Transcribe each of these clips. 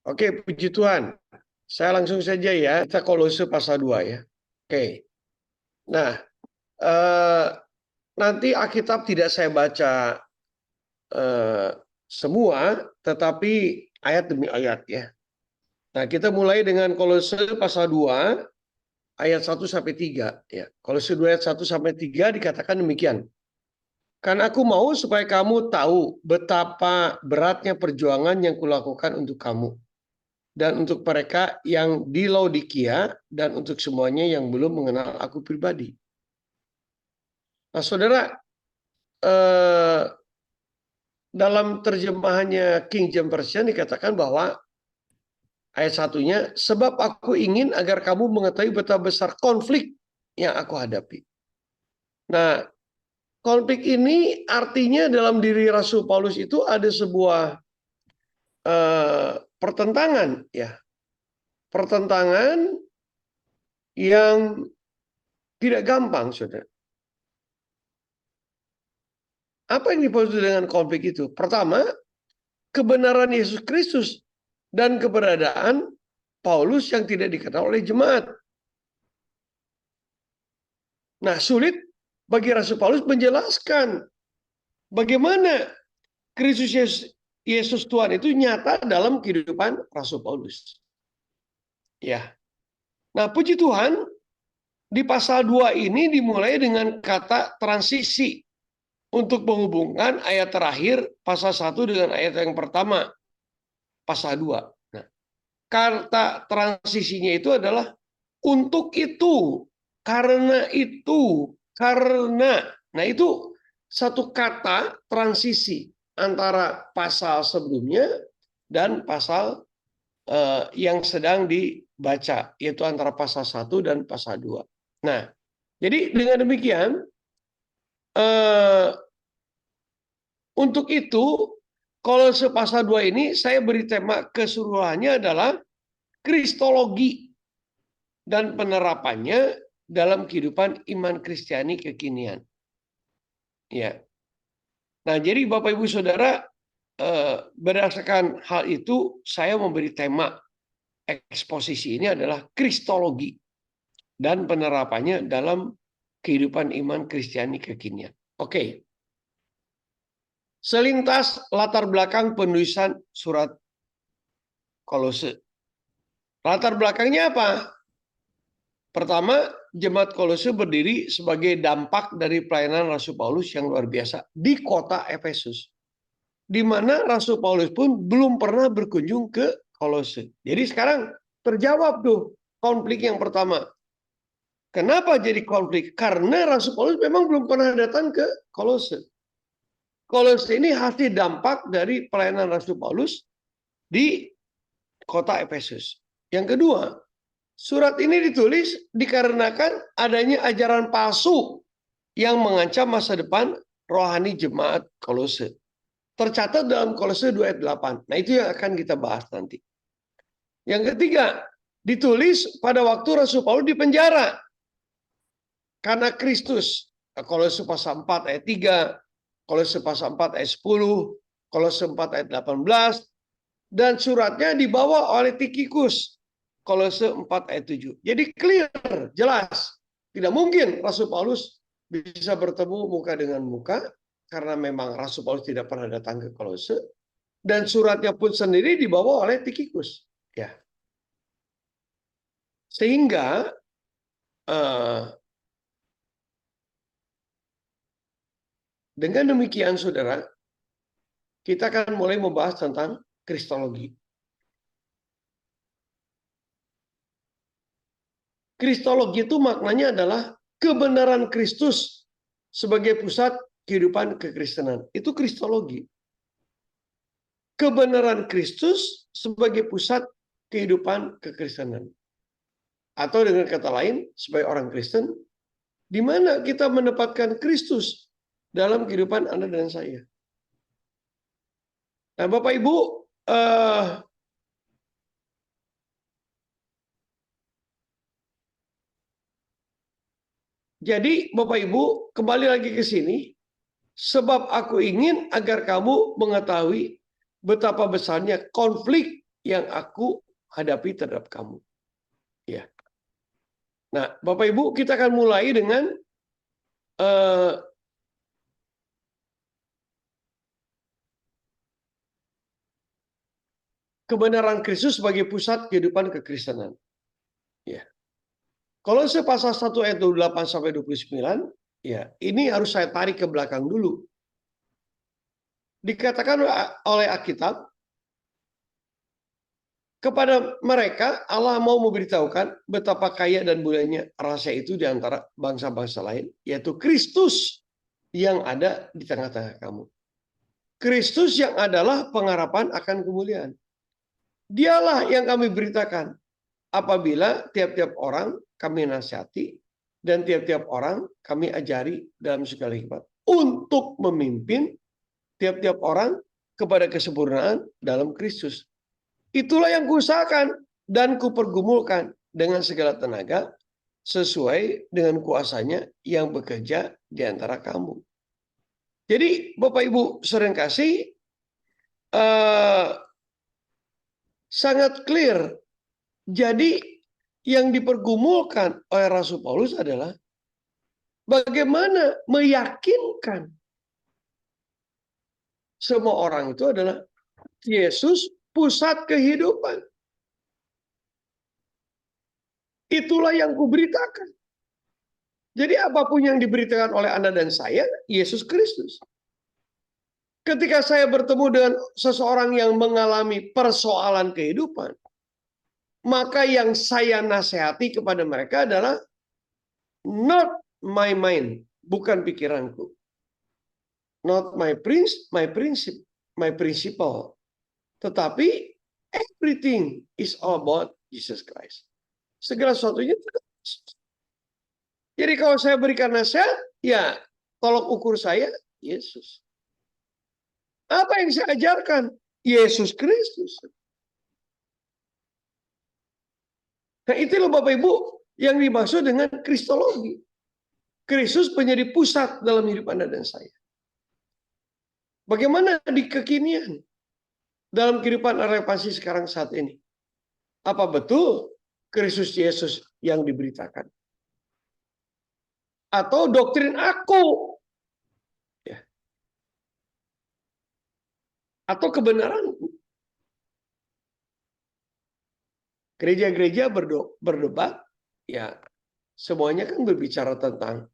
Oke, puji Tuhan. Saya langsung saja ya. Kita Kolose pasal 2 ya. Oke. Nah, eh, nanti Alkitab tidak saya baca semua, tetapi ayat demi ayat ya. Nah, kita mulai dengan Kolose pasal 2 ayat 1 sampai 3 ya. Kolose 2 ayat 1 sampai 3 dikatakan demikian. Karena aku mau supaya kamu tahu betapa beratnya perjuangan yang kulakukan untuk kamu. Dan untuk mereka yang di Laodikia, dan untuk semuanya yang belum mengenal aku pribadi. Nah, saudara, dalam terjemahannya King James Version dikatakan bahwa ayat satunya, sebab aku ingin agar kamu mengetahui betapa besar konflik yang aku hadapi. Nah, konflik ini artinya dalam diri Rasul Paulus itu ada sebuah pertentangan, ya, pertentangan yang tidak gampang, saudara. Apa yang dimaksud dengan konflik itu? Pertama, kebenaran Yesus Kristus dan keberadaan Paulus yang tidak dikenal oleh jemaat. Nah, sulit bagi Rasul Paulus menjelaskan bagaimana Kristus Yesus Tuhan itu nyata dalam kehidupan Rasul Paulus. Ya. Nah, puji Tuhan, di pasal 2 ini dimulai dengan kata transisi untuk menghubungkan ayat terakhir pasal 1 dengan ayat yang pertama pasal 2. Nah, kata transisinya itu adalah untuk itu, karena itu, karena. Nah, itu satu kata transisi antara pasal sebelumnya dan pasal yang sedang dibaca, yaitu antara pasal 1 dan pasal 2. Nah, jadi dengan demikian, untuk itu, kalau pasal 2 ini saya beri tema keseluruhannya adalah kristologi dan penerapannya dalam kehidupan iman Kristiani kekinian. Ya. Nah, jadi Bapak Ibu Saudara, berdasarkan hal itu saya memberi tema eksposisi ini adalah kristologi dan penerapannya dalam kehidupan iman Kristiani kekinian. Oke. Selintas latar belakang penulisan surat Kolose. Latar belakangnya apa? Pertama, jemaat Kolose berdiri sebagai dampak dari pelayanan Rasul Paulus yang luar biasa di kota Efesus, di mana Rasul Paulus pun belum pernah berkunjung ke Kolose. Jadi sekarang terjawab tuh konflik yang pertama. Kenapa jadi konflik? Karena Rasul Paulus memang belum pernah datang ke Kolose. Kolose ini hasil dampak dari pelayanan Rasul Paulus di kota Efesus. Yang kedua, surat ini ditulis dikarenakan adanya ajaran palsu yang mengancam masa depan rohani jemaat Kolose. Tercatat dalam Kolose 2 ayat 8. Nah, itu yang akan kita bahas nanti. Yang ketiga, ditulis pada waktu Rasul Paulus di penjara. Karena Kristus. Kolose pasal 4 ayat 3, Kolose pasal 4 ayat 10, Kolose 4 ayat 18, dan suratnya dibawa oleh Tikhikus. Kolose 4 ayat 7. Jadi clear, jelas. Tidak mungkin Rasul Paulus bisa bertemu muka dengan muka karena memang Rasul Paulus tidak pernah datang ke Kolose, dan suratnya pun sendiri dibawa oleh Tikhikus. Ya. Sehingga dengan demikian, saudara, kita akan mulai membahas tentang kristologi. Kristologi itu maknanya adalah kebenaran Kristus sebagai pusat kehidupan kekristenan. Itu kristologi. Kebenaran Kristus sebagai pusat kehidupan kekristenan. Atau dengan kata lain, sebagai orang Kristen, di mana kita menempatkan Kristus dalam kehidupan Anda dan saya. Nah, Bapak Ibu, jadi Bapak Ibu kembali lagi ke sini, sebab aku ingin agar kamu mengetahui betapa besarnya konflik yang aku hadapi terhadap kamu. Ya. Nah, Bapak Ibu, kita akan mulai dengan kebenaran Kristus sebagai pusat kehidupan kekristenan. Ya. Kolose pasal 1 ayat 28 sampai 29, ya, ini harus saya tarik ke belakang dulu. Dikatakan oleh Alkitab, kepada mereka Allah mau memberitahukan betapa kaya dan mulianya rahasia itu di antara bangsa-bangsa lain, yaitu Kristus yang ada di tengah-tengah kamu. Kristus yang adalah pengharapan akan kemuliaan. Dialah yang kami beritakan apabila tiap-tiap orang kami nasihati dan tiap-tiap orang kami ajari dalam segala hikmat untuk memimpin tiap-tiap orang kepada kesempurnaan dalam Kristus. Itulah yang kuusahakan dan kupergumulkan dengan segala tenaga sesuai dengan kuasanya yang bekerja di antara kamu. Jadi Bapak Ibu sering kasih sangat clear. Jadi yang dipergumulkan oleh Rasul Paulus adalah bagaimana meyakinkan semua orang itu adalah Yesus pusat kehidupan. Itulah yang kuberitakan. Jadi apapun yang diberitakan oleh Anda dan saya, Yesus Kristus. Ketika saya bertemu dengan seseorang yang mengalami persoalan kehidupan, maka yang saya nasihati kepada mereka adalah not my mind, bukan pikiranku. Not my principle. Tetapi everything is all about Jesus Christ. Segala sesuatunya. Jadi kalau saya berikan nasihat, ya tolok ukur saya Yesus. Apa yang saya ajarkan? Yesus Kristus. Nah itulah Bapak Ibu yang dimaksud dengan kristologi. Kristus menjadi pusat dalam hidup Anda dan saya. Bagaimana di kekinian? Dalam kehidupan relevansi sekarang saat ini. Apa betul Kristus Yesus yang diberitakan? Atau doktrin aku? Ya. Atau kebenaranku? Gereja-gereja berdebat, ya semuanya kan berbicara tentang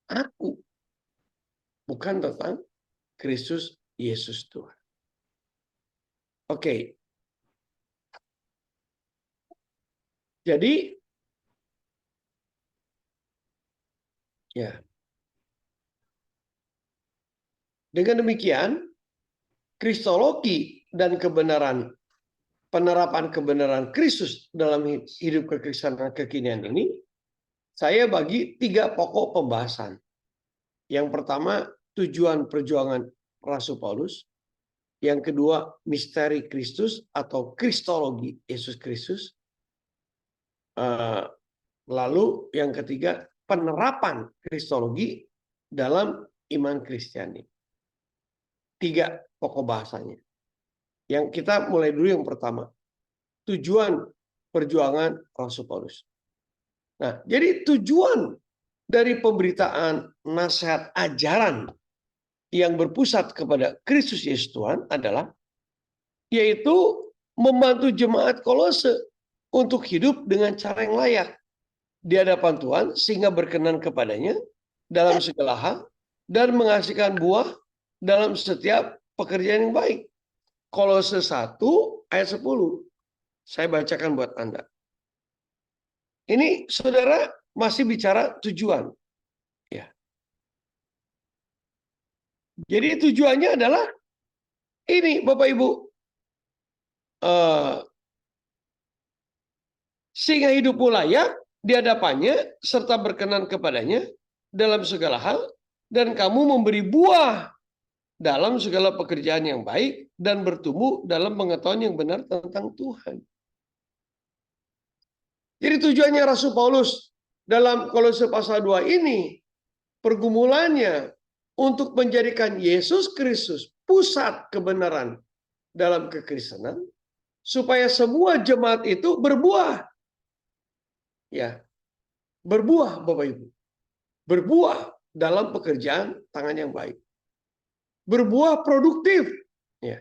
aku. Bukan tentang Kristus Yesus Tuhan. Oke. Jadi ya. Dengan demikian kristologi dan penerapan kebenaran Kristus dalam hidup kekristenan kekinian ini saya bagi 3 pokok pembahasan. Yang pertama, tujuan perjuangan Rasul Paulus. Yang kedua, misteri Kristus atau kristologi Yesus Kristus. Lalu yang ketiga, penerapan kristologi dalam iman Kristiani. 3 pokok bahasanya. Yang kita mulai dulu yang pertama. Tujuan perjuangan Rasul Paulus. Nah, jadi tujuan dari pemberitaan nasihat ajaran yang berpusat kepada Kristus Yesus Tuhan adalah yaitu membantu jemaat Kolose untuk hidup dengan cara yang layak di hadapan Tuhan sehingga berkenan kepadanya dalam segala hal dan menghasilkan buah dalam setiap pekerjaan yang baik. Kolose 1 ayat 10. Saya bacakan buat Anda. Ini saudara masih bicara tujuan. Ya. Jadi tujuannya adalah ini Bapak Ibu. Sehingga hidupmu layak di hadapannya serta berkenan kepadanya dalam segala hal dan kamu memberi buah dalam segala pekerjaan yang baik dan bertumbuh dalam pengetahuan yang benar tentang Tuhan. Jadi tujuannya Rasul Paulus dalam Kolose pasal 2 ini pergumulannya untuk menjadikan Yesus Kristus pusat kebenaran dalam kekristenan, supaya semua jemaat itu berbuah. Ya, berbuah Bapak Ibu. Berbuah dalam pekerjaan tangan yang baik. Berbuah produktif. Ya,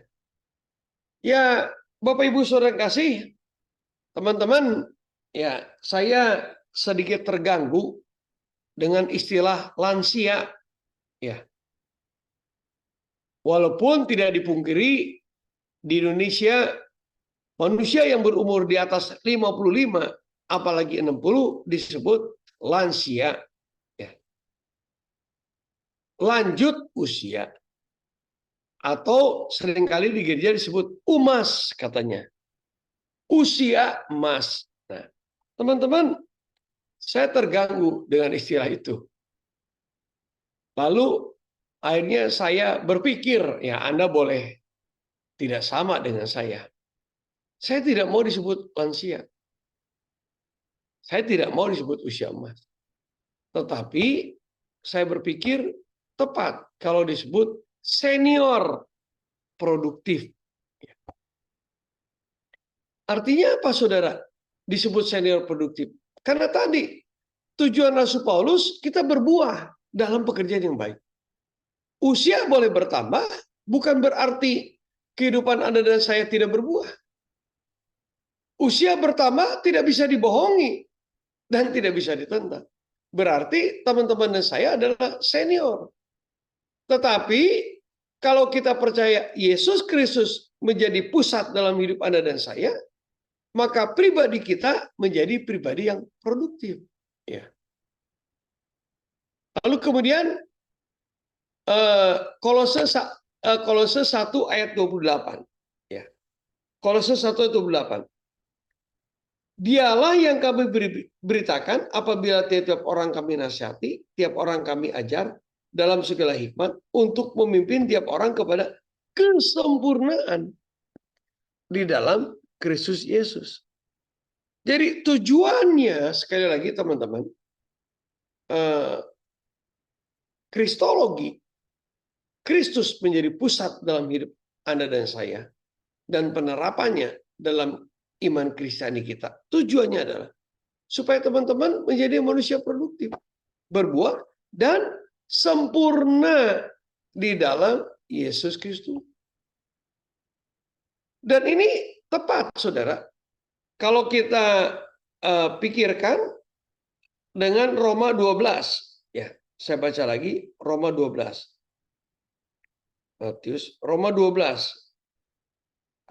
ya Bapak Ibu Saudara kasih, teman-teman, ya saya sedikit terganggu dengan istilah lansia. Ya, walaupun tidak dipungkiri di Indonesia manusia yang berumur di atas 55 apalagi 60 disebut lansia, ya. Lanjut usia, atau seringkali di gereja disebut umas katanya, usia emas. Nah, teman-teman, saya terganggu dengan istilah itu. Lalu akhirnya saya berpikir, ya Anda boleh tidak sama dengan saya. Saya tidak mau disebut lansia. Saya tidak mau disebut usia emas. Tetapi saya berpikir tepat kalau disebut senior produktif. Artinya apa, saudara? Disebut senior produktif. Karena tadi tujuan Rasul Paulus kita berbuah dalam pekerjaan yang baik. Usia boleh bertambah, bukan berarti kehidupan Anda dan saya tidak berbuah. Usia bertambah tidak bisa dibohongi dan tidak bisa ditentang. Berarti teman-teman dan saya adalah senior. Tetapi kalau kita percaya Yesus Kristus menjadi pusat dalam hidup Anda dan saya, maka pribadi kita menjadi pribadi yang produktif. Ya. Lalu kemudian Kolose 1 ayat 28. Ya. Kolose 1 ayat 28. Dialah yang kami beritakan apabila tiap-tiap orang kami nasihati, tiap orang kami ajar dalam segala hikmat untuk memimpin tiap orang kepada kesempurnaan di dalam Kristus Yesus. Jadi tujuannya, sekali lagi teman-teman, kristologi, Kristus menjadi pusat dalam hidup Anda dan saya, dan penerapannya dalam iman Kristiani kita. Tujuannya adalah supaya teman-teman menjadi manusia produktif, berbuah, dan sempurna di dalam Yesus Kristus. Dan ini tepat, saudara, kalau kita pikirkan dengan Roma 12. Ya, saya baca lagi Roma 12. Matius, Roma 12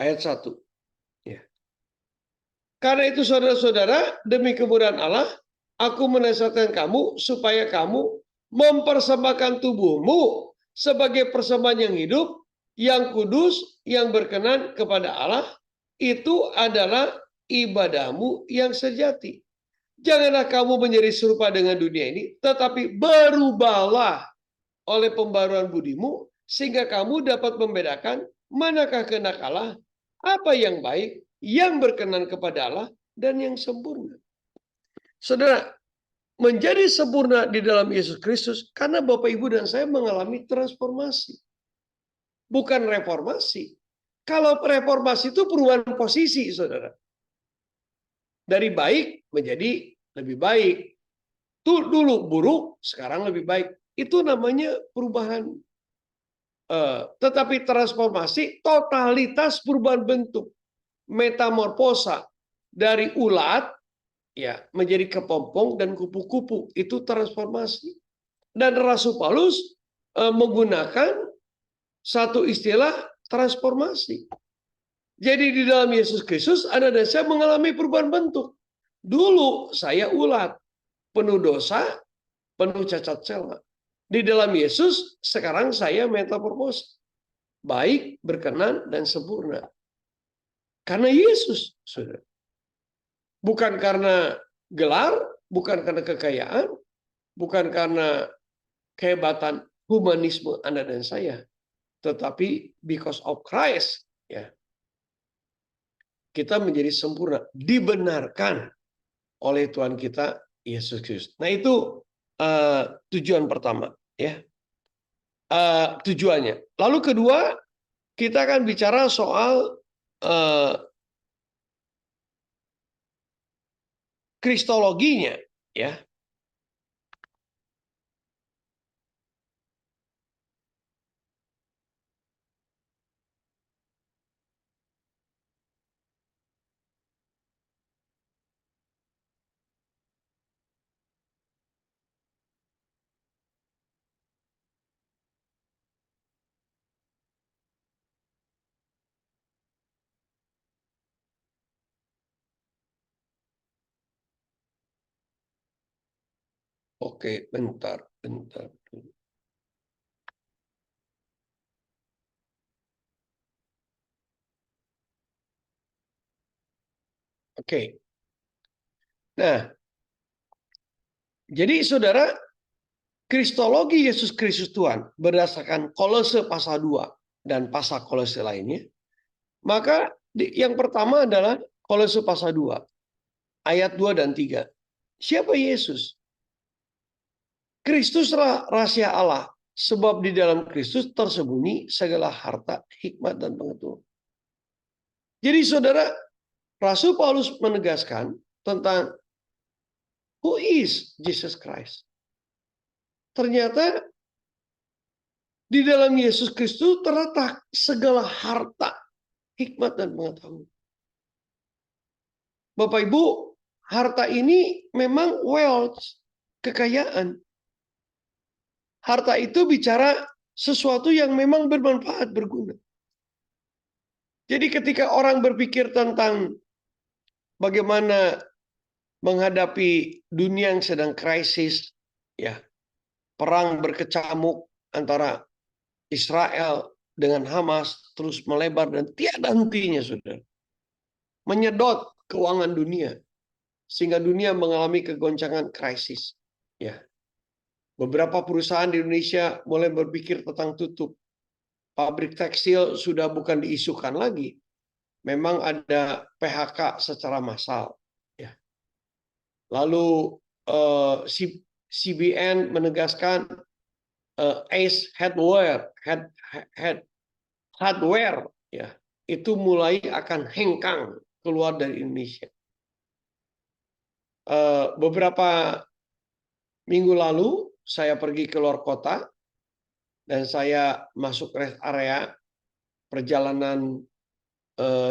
ayat 1. Ya. Karena itu saudara-saudara, demi kemuliaan Allah, aku menasihatkan kamu supaya kamu mempersembahkan tubuhmu sebagai persembahan yang hidup, yang kudus, yang berkenan kepada Allah. Itu adalah ibadahmu yang sejati. Janganlah kamu menjadi serupa dengan dunia ini, tetapi berubahlah oleh pembaruan budimu, sehingga kamu dapat membedakan manakah kehendak Allah, apa yang baik, yang berkenan kepada Allah, dan yang sempurna. Saudara, menjadi sempurna di dalam Yesus Kristus karena Bapak, Ibu, dan saya mengalami transformasi. Bukan reformasi. Kalau reformasi itu perubahan posisi, saudara. Dari baik menjadi lebih baik. Itu dulu buruk, sekarang lebih baik. Itu namanya perubahan. Tetapi transformasi, totalitas perubahan bentuk. Metamorfosa dari ulat ya menjadi kepompong dan kupu-kupu. Itu transformasi. Dan Rasul Paulus menggunakan satu istilah transformasi. Jadi di dalam Yesus Kristus Anda dan saya mengalami perubahan bentuk. Dulu saya ulat, penuh dosa, penuh cacat celah. Di dalam Yesus sekarang saya metamorfosa, baik, berkenan, dan sempurna. Karena Yesus, saudara. Bukan karena gelar, bukan karena kekayaan, bukan karena kehebatan humanisme Anda dan saya, tetapi because of Christ, ya. Kita menjadi sempurna, dibenarkan oleh Tuhan kita Yesus Kristus. Nah, itu tujuan pertama, ya. tujuannya. Lalu kedua, kita akan bicara soal kristologinya, ya. Oke, bentar. Oke. Nah, jadi saudara, kristologi Yesus Kristus Tuhan berdasarkan Kolose pasal 2 dan pasal Kolose lainnya, maka yang pertama adalah Kolose pasal 2 ayat 2 dan 3. Siapa Yesus? Kristuslah rahasia Allah, sebab di dalam Kristus tersembunyi segala harta, hikmat, dan pengetahuan. Jadi saudara, Rasul Paulus menegaskan tentang who is Jesus Christ. Ternyata di dalam Yesus Kristus terletak segala harta, hikmat, dan pengetahuan. Bapak Ibu, harta ini memang wealth, kekayaan. Harta itu bicara sesuatu yang memang bermanfaat, berguna. Jadi ketika orang berpikir tentang bagaimana menghadapi dunia yang sedang krisis, ya, perang berkecamuk antara Israel dengan Hamas terus melebar dan tiada hentinya, saudara. Menyedot keuangan dunia sehingga dunia mengalami kegoncangan krisis. Ya. Beberapa perusahaan di Indonesia mulai berpikir tentang tutup. Pabrik tekstil sudah bukan diisukan lagi. Memang ada PHK secara massal. Ya. Lalu CBN menegaskan Ace Hardware, ya, itu mulai akan hengkang keluar dari Indonesia. Beberapa minggu lalu saya pergi ke luar kota dan saya masuk rest area perjalanan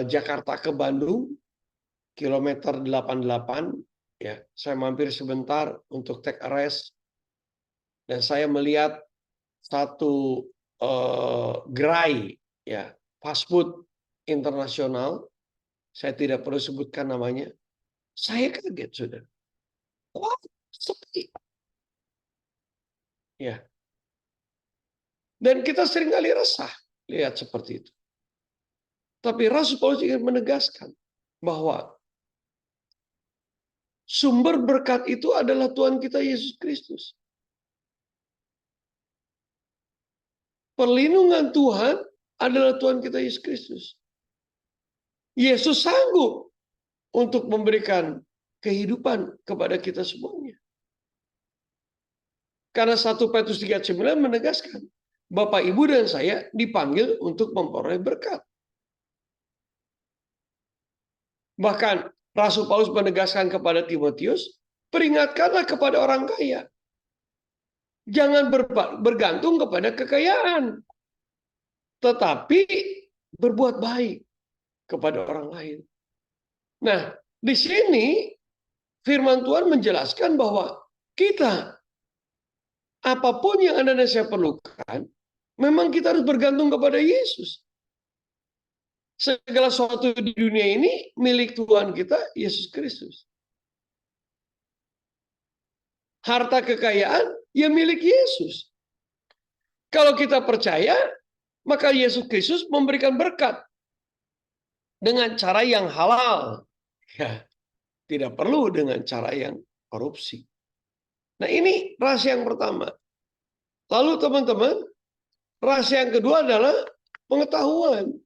Jakarta ke Bandung kilometer 88, ya. Saya mampir sebentar untuk take a rest dan saya melihat satu gerai, ya, fast food internasional. Saya tidak perlu sebutkan namanya. Saya kaget, saudara. Wah, sepi. Ya. Dan kita seringkali resah lihat seperti itu. Tapi Rasul Paulus ingin menegaskan bahwa sumber berkat itu adalah Tuhan kita Yesus Kristus. Perlindungan Tuhan adalah Tuhan kita Yesus Kristus. Yesus sanggup untuk memberikan kehidupan kepada kita semuanya. Karena 1 Petrus 3:9 menegaskan, Bapak, Ibu, dan saya dipanggil untuk memperoleh berkat. Bahkan Rasul Paulus menegaskan kepada Timotius, peringatkanlah kepada orang kaya. Jangan bergantung kepada kekayaan. Tetapi berbuat baik kepada orang lain. Nah, di sini firman Tuhan menjelaskan bahwa kita, apapun yang Anda dan saya perlukan, memang kita harus bergantung kepada Yesus. Segala sesuatu di dunia ini milik Tuhan kita, Yesus Kristus. Harta kekayaan ya milik Yesus. Kalau kita percaya, maka Yesus Kristus memberikan berkat dengan cara yang halal. Ya, tidak perlu dengan cara yang korupsi. Nah, ini rahasia yang pertama. Lalu teman-teman, rahasia yang kedua adalah pengetahuan.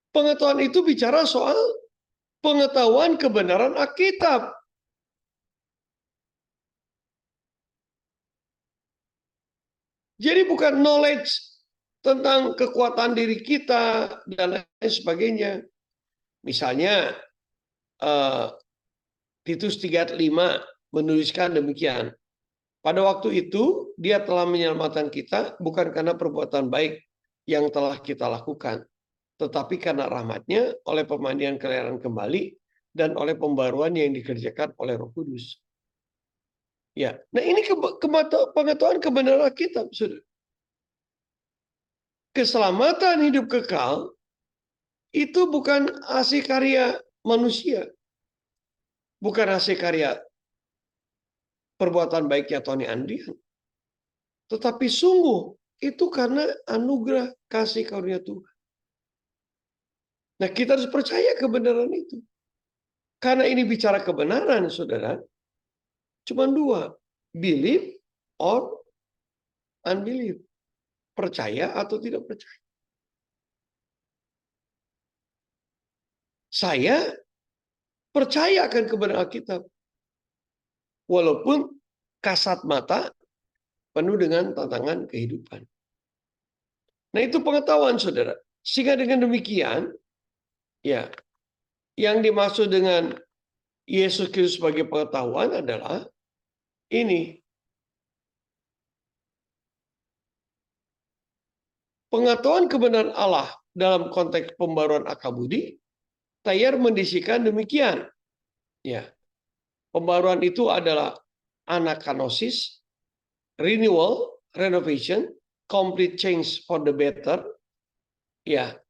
Pengetahuan itu bicara soal pengetahuan kebenaran Alkitab. Jadi bukan knowledge tentang kekuatan diri kita dan lain sebagainya. Misalnya Titus 3:5 menuliskan demikian. Pada waktu itu dia telah menyelamatkan kita bukan karena perbuatan baik yang telah kita lakukan, tetapi karena rahmat-Nya oleh pemandian kelahiran kembali dan oleh pembaruan yang dikerjakan oleh Roh Kudus. Ya, nah ini pengetahuan kebenaran kita, Saudara. Keselamatan hidup kekal itu bukan hasil karya manusia, bukan hasil karya perbuatan baiknya Tony Andrian, tetapi sungguh itu karena anugerah kasih karunia Tuhan. Nah, kita harus percaya kebenaran itu. Karena ini bicara kebenaran, saudara, cuma dua. Believe or unbelieve. Percaya atau tidak percaya. Saya percaya akan kebenaran Alkitab. Walaupun kasat mata penuh dengan tantangan kehidupan. Nah, itu pengetahuan, saudara. Sehingga dengan demikian, ya, yang dimaksud dengan Yesus Kristus sebagai pengetahuan adalah ini. Pengetahuan kebenaran Allah dalam konteks pembaruan akal budi, Thayer mendisikan demikian. Ya, pembaruan itu adalah anakanosis, renewal, renovation, complete change for the better. Ya,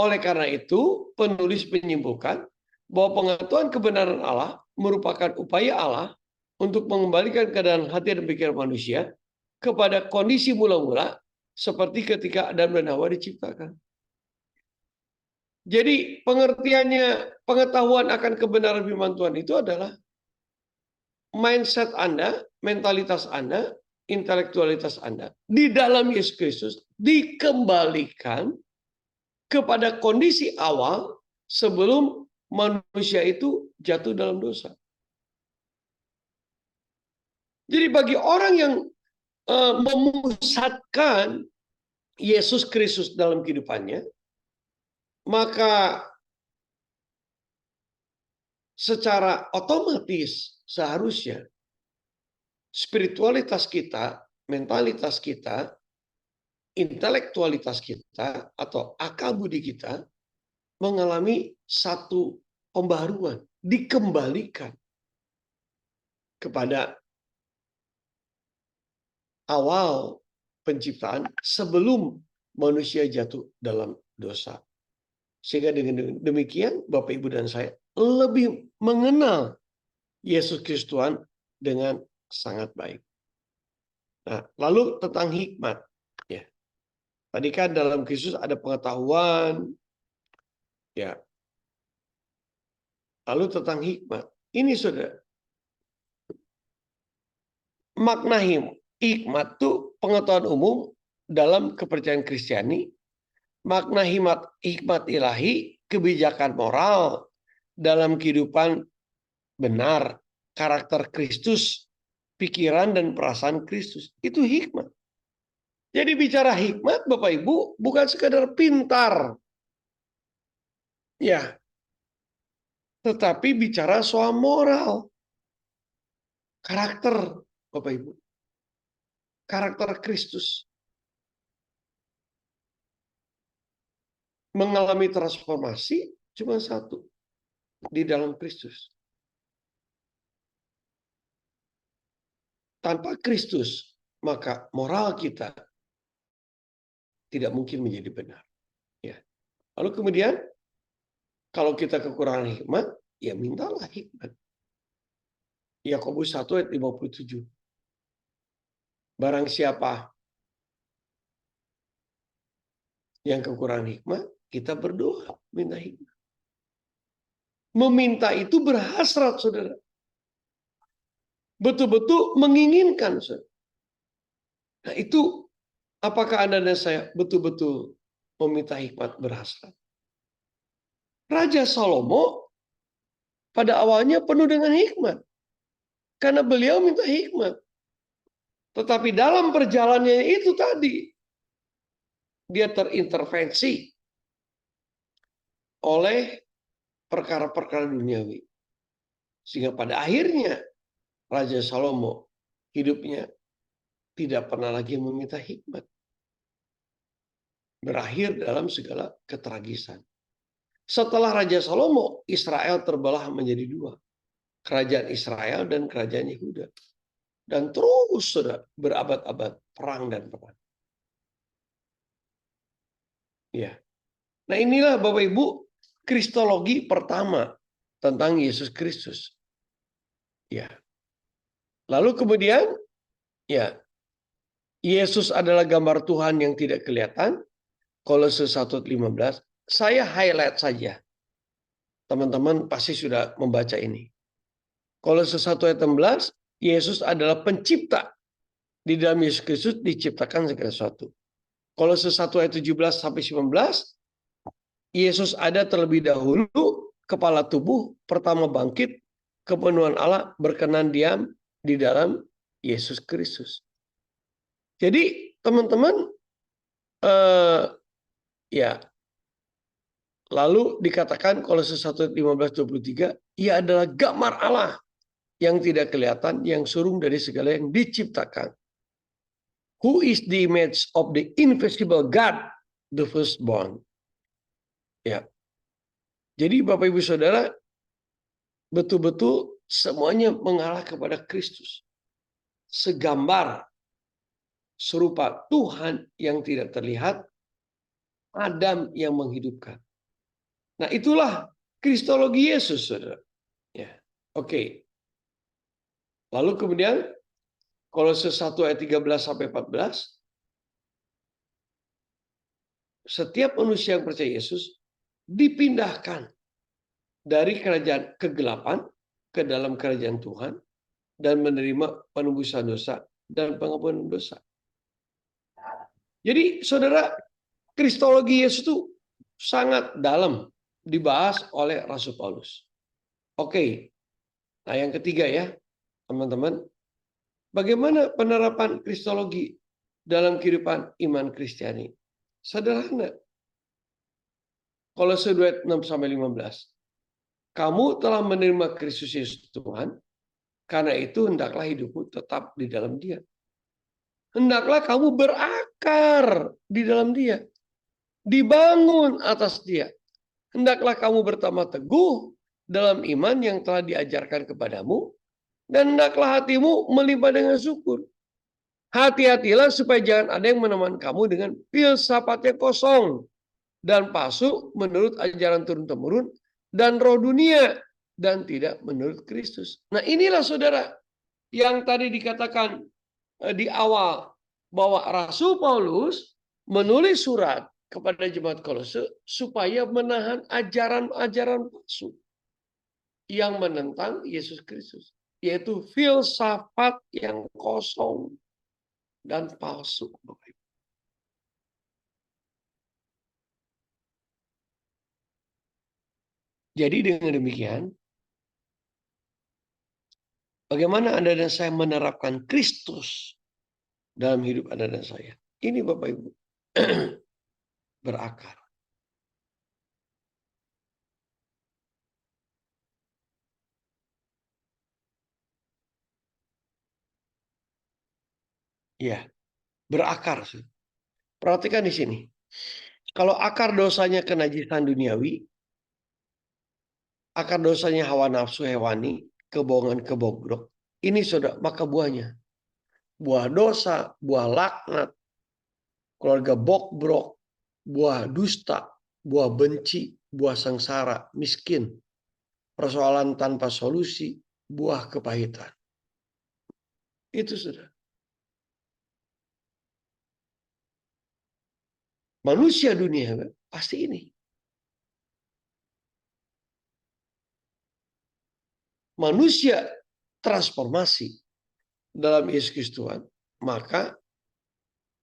oleh karena itu penulis menyimpulkan bahwa pengetahuan kebenaran Allah merupakan upaya Allah untuk mengembalikan keadaan hati dan pikiran manusia kepada kondisi mula-mula seperti ketika Adam dan Hawa diciptakan. Jadi pengertiannya pengetahuan akan kebenaran firman Tuhan itu adalah mindset Anda, mentalitas Anda, intelektualitas Anda di dalam Yesus Kristus dikembalikan kepada kondisi awal sebelum manusia itu jatuh dalam dosa. Jadi bagi orang yang memusatkan Yesus Kristus dalam kehidupannya, maka secara otomatis seharusnya spiritualitas kita, mentalitas kita, intelektualitas kita, atau akal budi kita mengalami satu pembaruan, dikembalikan kepada awal penciptaan sebelum manusia jatuh dalam dosa. Sehingga dengan demikian Bapak Ibu dan saya lebih mengenal Yesus Kristus Tuhan dengan sangat baik. Nah, lalu tentang hikmat, ya. Tadi kan dalam Kristus ada pengetahuan, ya. Lalu tentang hikmat, ini saudara, makna hikmat itu pengetahuan umum dalam kepercayaan Kristiani. Makna hikmat ilahi, kebijakan moral dalam kehidupan benar, karakter Kristus, pikiran dan perasaan Kristus. Itu hikmat. Jadi bicara hikmat, Bapak Ibu, bukan sekadar pintar. Ya. Tetapi bicara soal moral. Karakter, Bapak Ibu. Karakter Kristus. Mengalami transformasi cuma satu. Di dalam Kristus. Tanpa Kristus, maka moral kita tidak mungkin menjadi benar. Ya. Lalu kemudian, kalau kita kekurangan hikmat, ya mintalah hikmat. Yakobus 1 ayat 57. Barang siapa yang kekurangan hikmat, kita berdoa minta hikmat. Meminta itu berhasrat, saudara. Betul-betul menginginkan, saudara. Nah itu, apakah Anda dan saya betul-betul meminta hikmat berhasrat? Raja Salomo pada awalnya penuh dengan hikmat. Karena beliau minta hikmat. Tetapi dalam perjalanannya itu tadi, dia terintervensi oleh perkara-perkara duniawi. Sehingga pada akhirnya Raja Salomo hidupnya tidak pernah lagi meminta hikmat. Berakhir dalam segala ketragisan. Setelah Raja Salomo, Israel terbelah menjadi dua. Kerajaan Israel dan kerajaan Yehuda. Dan terus sudah berabad-abad perang dan perang. Ya. Nah inilah Bapak Ibu kristologi pertama tentang Yesus Kristus. Ya. Lalu kemudian ya Yesus adalah gambar Tuhan yang tidak kelihatan. Kolose 1:15. Saya highlight saja. Teman-teman pasti sudah membaca ini. Kolose 1:16, Yesus adalah pencipta. Di dalam Yesus Kristus diciptakan segala sesuatu. Kolose 1:17-19, Yesus ada terlebih dahulu, kepala tubuh, pertama bangkit, kepenuhan Allah berkenan diam di dalam Yesus Kristus. Jadi teman-teman, ya, lalu dikatakan Kolose 1:15-23, ia adalah gambar Allah yang tidak kelihatan, yang surung dari segala yang diciptakan. Who is the image of the invisible God, the firstborn. Ya. Jadi Bapak Ibu Saudara, betul-betul semuanya mengarah kepada Kristus. Segambar serupa Tuhan yang tidak terlihat, Adam yang menghidupkan. Nah itulah kristologi Yesus, Saudara. Ya. Oke. Lalu kemudian Kolose 1:13-14, setiap manusia yang percaya Yesus dipindahkan dari kerajaan kegelapan ke dalam kerajaan Tuhan dan menerima penebusan dosa dan pengampunan dosa. Jadi saudara, kristologi Yesus itu sangat dalam dibahas oleh Rasul Paulus. Oke, nah yang ketiga ya teman-teman, bagaimana penerapan kristologi dalam kehidupan iman Kristiani? Sederhana. Kolose 2:6-15. Kamu telah menerima Kristus Yesus Tuhan, karena itu hendaklah hidupmu tetap di dalam Dia. Hendaklah kamu berakar di dalam Dia, dibangun atas Dia. Hendaklah kamu bertambah teguh dalam iman yang telah diajarkan kepadamu, dan hendaklah hatimu melimpah dengan syukur. Hati-hatilah supaya jangan ada yang menemani kamu dengan filsafat yang kosong dan palsu menurut ajaran turun-temurun dan roh dunia dan tidak menurut Kristus. Nah inilah saudara yang tadi dikatakan di awal bahwa Rasul Paulus menulis surat kepada jemaat Kolose supaya menahan ajaran-ajaran palsu yang menentang Yesus Kristus, yaitu filsafat yang kosong dan palsu. Jadi dengan demikian, bagaimana Anda dan saya menerapkan Kristus dalam hidup Anda dan saya? Ini Bapak Ibu, berakar. Ya, berakar. Perhatikan di sini. Kalau akar dosanya kenajisan duniawi, akar dosanya hawa nafsu hewani, kebohongan kebobrok, ini sudah maka buahnya. Buah dosa, buah laknat, keluarga bobrok, buah dusta, buah benci, buah sengsara, miskin, persoalan tanpa solusi, buah kepahitan. Itu sudah. Manusia dunia pasti ini. Manusia transformasi dalam Yesus Kristus Tuhan, maka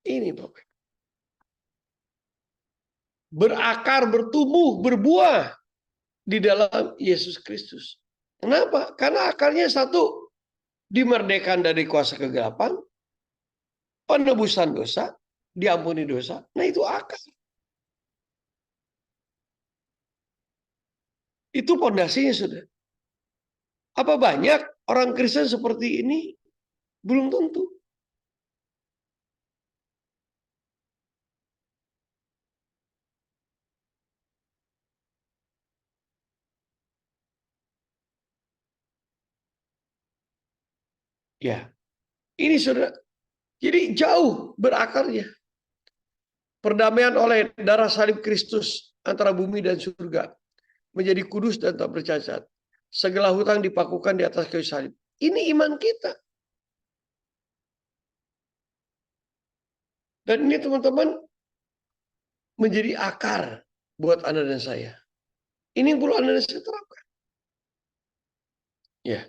ini Bapak. Berakar, bertumbuh, berbuah di dalam Yesus Kristus. Kenapa? Karena akarnya satu, dimerdekakan dari kuasa kegelapan, penebusan dosa, diampuni dosa. Nah itu akar. Itu pondasinya sudah. Apa banyak orang Kristen seperti ini? Belum tentu. Ya, ini sudah. Jadi jauh berakarnya. Perdamaian oleh darah salib Kristus antara bumi dan surga menjadi kudus dan tak bercacat. Segala hutang dipakukan di atas kayu salib. Ini iman kita. Dan ini teman-teman menjadi akar buat Anda dan saya. Ini yang perlu Anda dan saya terapkan. Ya.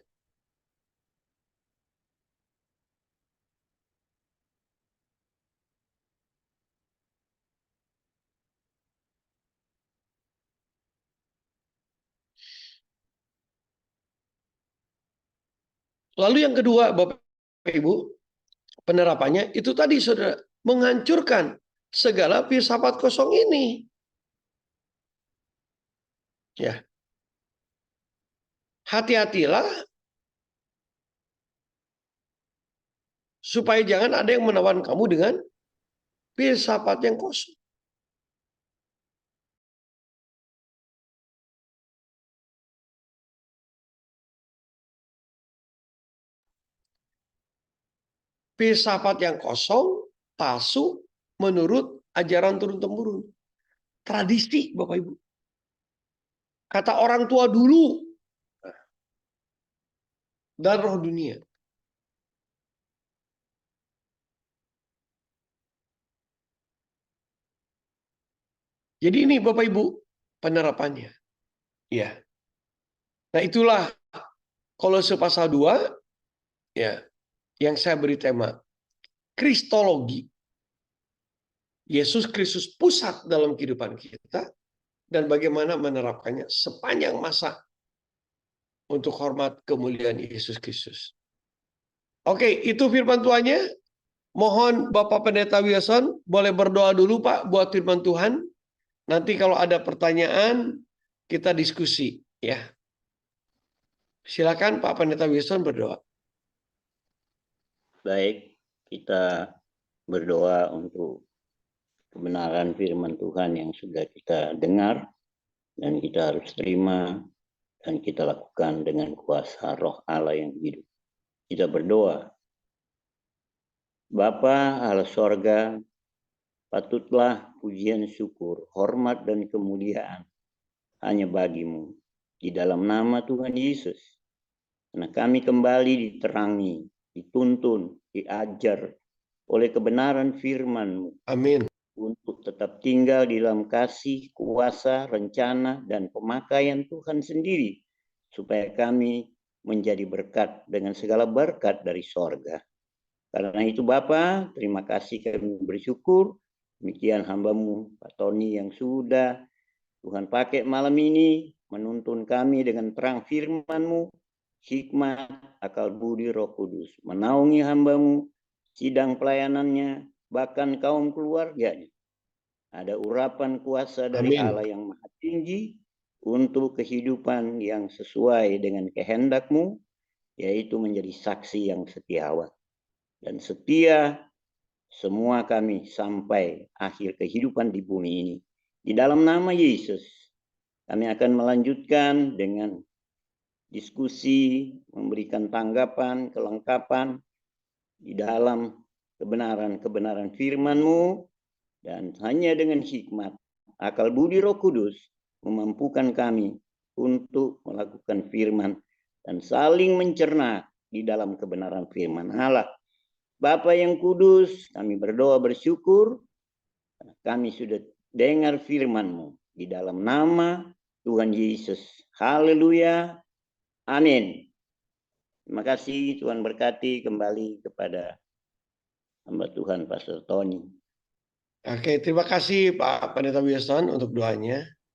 Lalu yang kedua, Bapak Ibu, penerapannya itu tadi saudara, menghancurkan segala filsafat kosong ini. Ya. Hati-hatilah supaya jangan ada yang menawan kamu dengan filsafat yang kosong. Filsafat yang kosong, palsu, menurut ajaran turun-temurun. Tradisi, Bapak Ibu. Kata orang tua dulu. Dan roh dunia. Jadi ini Bapak Ibu, penerapannya. Ya. Nah itulah Kolose pasal 2, ya, yang saya beri tema Kristologi. Yesus Kristus pusat dalam kehidupan kita dan bagaimana menerapkannya sepanjang masa untuk hormat kemuliaan Yesus Kristus. Oke, itu firman Tuhannya. Mohon Bapak Pendeta Wilson boleh berdoa dulu Pak buat firman Tuhan. Nanti kalau ada pertanyaan kita diskusi ya. Silakan Pak Pendeta Wilson berdoa. Baik, kita berdoa untuk kebenaran firman Tuhan yang sudah kita dengar dan kita harus terima dan kita lakukan dengan kuasa Roh Allah yang hidup. Kita berdoa. Bapa Allah sorga, patutlah pujian syukur, hormat dan kemuliaan hanya bagimu di dalam nama Tuhan Yesus. Karena kami kembali diterangi, dituntun, diajar oleh kebenaran firman-Mu. Amin. Untuk tetap tinggal di dalam kasih, kuasa, rencana, dan pemakaian Tuhan sendiri. Supaya kami menjadi berkat dengan segala berkat dari sorga. Karena itu Bapa, terima kasih kami bersyukur. Demikian hamba-Mu, Pak Tony yang sudah Tuhan pakai malam ini menuntun kami dengan terang firman-Mu, hikmat, akal budi Roh Kudus, menaungi hamba-Mu, sidang pelayanannya, bahkan kaum keluarganya. Ada urapan kuasa dari Amin. Allah yang maha tinggi untuk kehidupan yang sesuai dengan kehendak-Mu, yaitu menjadi saksi yang setiawan dan setia semua kami sampai akhir kehidupan di bumi ini. Di dalam nama Yesus, kami akan melanjutkan dengan diskusi, memberikan tanggapan, kelengkapan di dalam kebenaran-kebenaran firman-Mu, dan hanya dengan hikmat, akal budi Roh Kudus memampukan kami untuk melakukan firman dan saling mencerna di dalam kebenaran firman Allah. Bapa yang kudus, kami berdoa bersyukur, kami sudah dengar firman-Mu di dalam nama Tuhan Yesus. Haleluya. Amin. Terima kasih, Tuhan berkati kembali kepada hamba Tuhan Pastor Tony. Oke, terima kasih Pak Pendeta Wilson untuk doanya.